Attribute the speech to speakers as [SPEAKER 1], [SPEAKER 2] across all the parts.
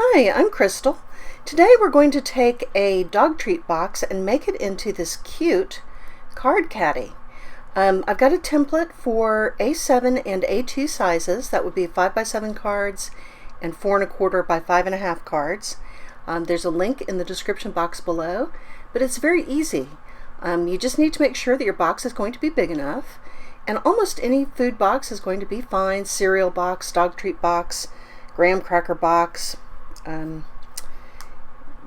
[SPEAKER 1] Hi, I'm Crystal. Today we're going to take a dog treat box and make it into this cute card caddy. I've got a template for A7 and A2 sizes. That would be 5x7 cards and 4 1/4 by 5.5 cards. There's a link in the description box below, but it's very easy. You just need to make sure that your box is going to be big enough, and almost any food box is going to be fine. Cereal box, dog treat box, graham cracker box.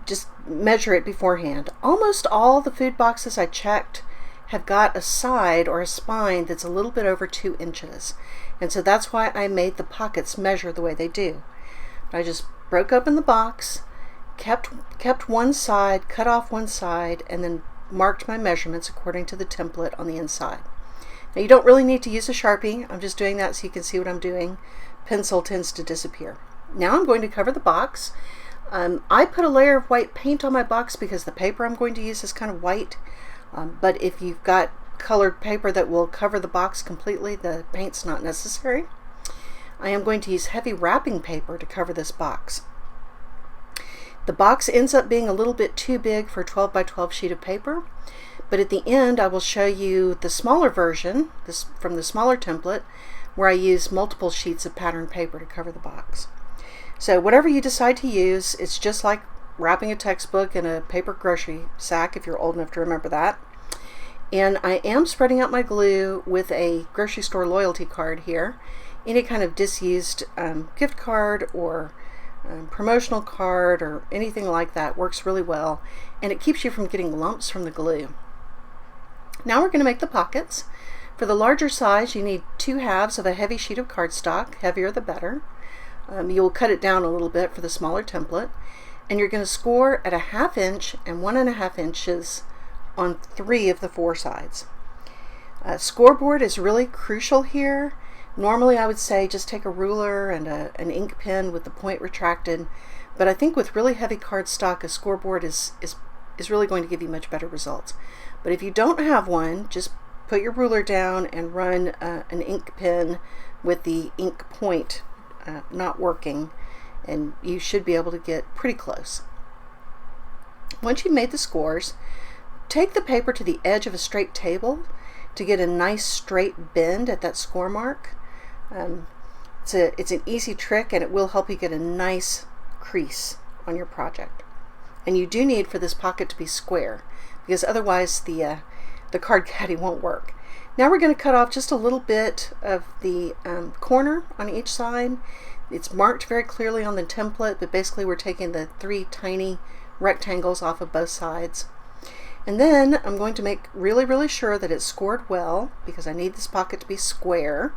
[SPEAKER 1] Just measure it beforehand. Almost all the food boxes I checked have got a side or a spine that's a little bit over 2 inches, and so that's why I made the pockets measure the way they do. I just broke open the box, kept one side, cut off one side, and then marked my measurements according to the template on the inside. Now you don't really need to use a Sharpie. I'm just doing that so you can see what I'm doing. Pencil tends to disappear. Now I'm going to cover the box. I put a layer of white paint on my box because the paper I'm going to use is kind of white, but if you've got colored paper that will cover the box completely, the paint's not necessary. I am going to use heavy wrapping paper to cover this box. The box ends up being a little bit too big for a 12 by 12 sheet of paper, but at the end I will show you the smaller version, from the smaller template, where I use multiple sheets of patterned paper to cover the box. So whatever you decide to use, it's just like wrapping a textbook in a paper grocery sack, if you're old enough to remember that. And I am spreading out my glue with a grocery store loyalty card here. Any kind of disused gift card or promotional card or anything like that works really well, and it keeps you from getting lumps from the glue. Now we're going to make the pockets. For the larger size, you need 2/2 of a heavy sheet of cardstock, heavier the better. You'll cut it down a little bit for the smaller template, and you're going to score at 1/2 inch and 1.5 inches on 3 of the 4 sides. Scoreboard is really crucial here. Normally I would say just take a ruler and an ink pen with the point retracted, but I think with really heavy cardstock, a scoreboard is really going to give you much better results. But if you don't have one, just put your ruler down and run an ink pen with the ink point not working, and you should be able to get pretty close. Once you've made the scores, take the paper to the edge of a straight table to get a nice straight bend at that score mark. It's an easy trick, and it will help you get a nice crease on your project. And you do need for this pocket to be square, because otherwise the card caddy won't work. Now we're going to cut off just a little bit of the corner on each side. It's marked very clearly on the template, but basically we're taking the 3 tiny rectangles off of both sides. And then I'm going to make really sure that it's scored well, because I need this pocket to be square.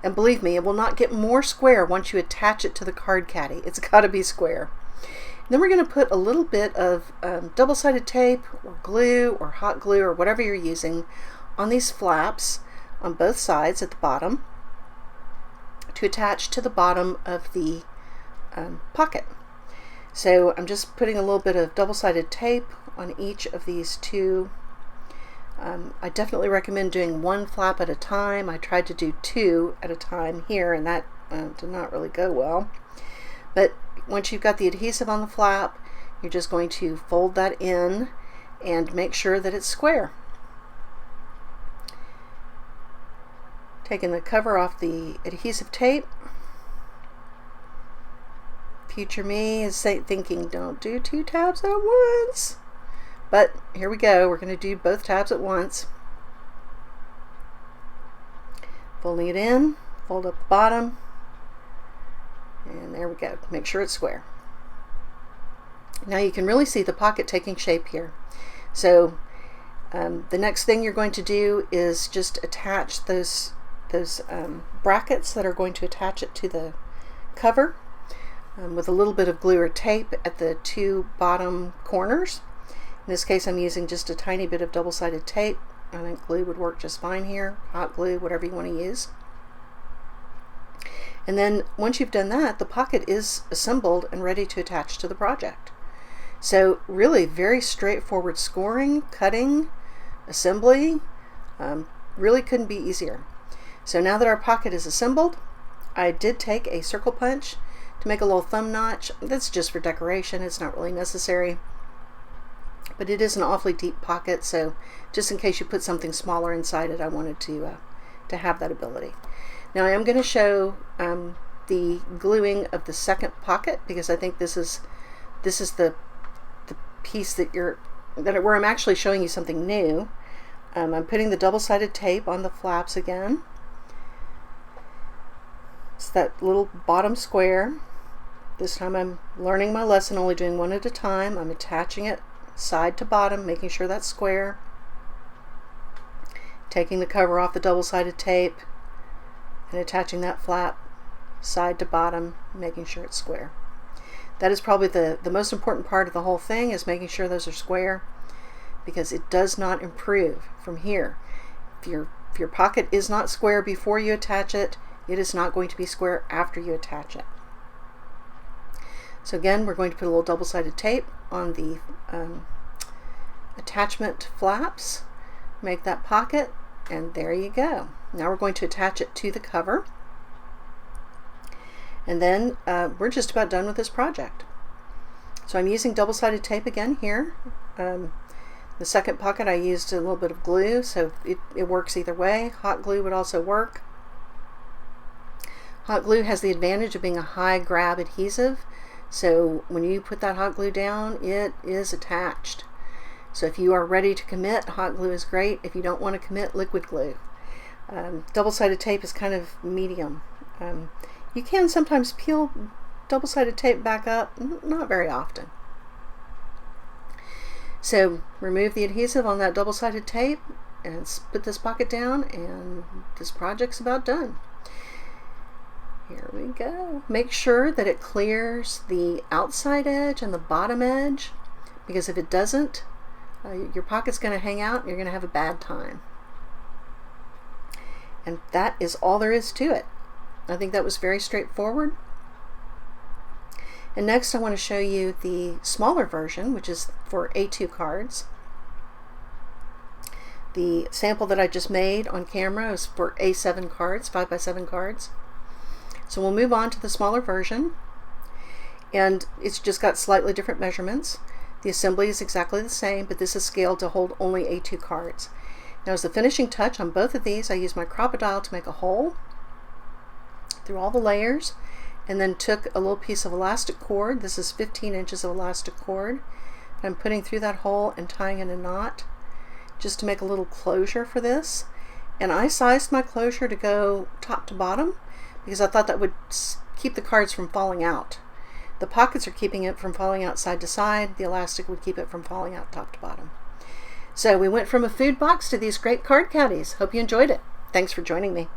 [SPEAKER 1] And believe me, it will not get more square once you attach it to the card caddy. It's got to be square. Then we're going to put a little bit of double-sided tape or glue or hot glue or whatever you're using on these flaps on both sides at the bottom to attach to the bottom of the pocket. So I'm just putting a little bit of double-sided tape on each of these 2. I definitely recommend doing 1 flap at a time. I tried to do 2 at a time here, and that did not really go well. But once you've got the adhesive on the flap, you're just going to fold that in and make sure that it's square. Taking the cover off the adhesive tape. Future me is thinking, don't do 2 tabs at once. But here we go, we're going to do both tabs at once. Folding it in, fold up the bottom, and there we go. Make sure it's square. Now you can really see the pocket taking shape here. So the next thing you're going to do is just attach those brackets that are going to attach it to the cover with a little bit of glue or tape at the 2 bottom corners. In this case I'm using just a tiny bit of double-sided tape. I think glue would work just fine here, hot glue, whatever you want to use. And then once you've done that, the pocket is assembled and ready to attach to the project. So really very straightforward scoring, cutting, assembly, really couldn't be easier. So now that our pocket is assembled, I did take a circle punch to make a little thumb notch. That's just for decoration. It's not really necessary. But it is an awfully deep pocket, so just in case you put something smaller inside it, I wanted to have that ability. Now I am going to show the gluing of the second pocket, because I think this is the piece where I'm actually showing you something new. I'm putting the double-sided tape on the flaps again. It's that little bottom square. This time I'm learning my lesson, only doing one at a time. I'm attaching it side to bottom, making sure that's square. Taking the cover off the double-sided tape and attaching that flap side to bottom, making sure it's square. That is probably the most important part of the whole thing, is making sure those are square, because it does not improve from here. If your pocket is not square before you attach it, it is not going to be square after you attach it. So again, we're going to put a little double-sided tape on the attachment flaps, make that pocket, and there you go. Now we're going to attach it to the cover, and then we're just about done with this project. So I'm using double-sided tape again here. The second pocket I used a little bit of glue, so it works either way. Hot glue would also work. Hot glue has the advantage of being a high grab adhesive, so when you put that hot glue down, it is attached. So if you are ready to commit, hot glue is great. If you don't want to commit, liquid glue. Double-sided tape is kind of medium. You can sometimes peel double-sided tape back up, not very often. So remove the adhesive on that double-sided tape and put this pocket down, and this project's about done. Here we go. Make sure that it clears the outside edge and the bottom edge, because if it doesn't, your pocket's going to hang out and you're going to have a bad time. And that is all there is to it. I think that was very straightforward. And next I want to show you the smaller version, which is for A2 cards. The sample that I just made on camera is for A7 cards, 5x7 cards. So we'll move on to the smaller version, and it's just got slightly different measurements. The assembly is exactly the same, but this is scaled to hold only A2 cards. Now, as the finishing touch on both of these, I used my Crop-A-Dile to make a hole through all the layers, and then took a little piece of elastic cord. This is 15 inches of elastic cord. I'm putting through that hole and tying in a knot just to make a little closure for this. And I sized my closure to go top to bottom, because I thought that would keep the cards from falling out. The pockets are keeping it from falling out side to side. The elastic would keep it from falling out top to bottom. So we went from a food box to these great card caddies. Hope you enjoyed it. Thanks for joining me.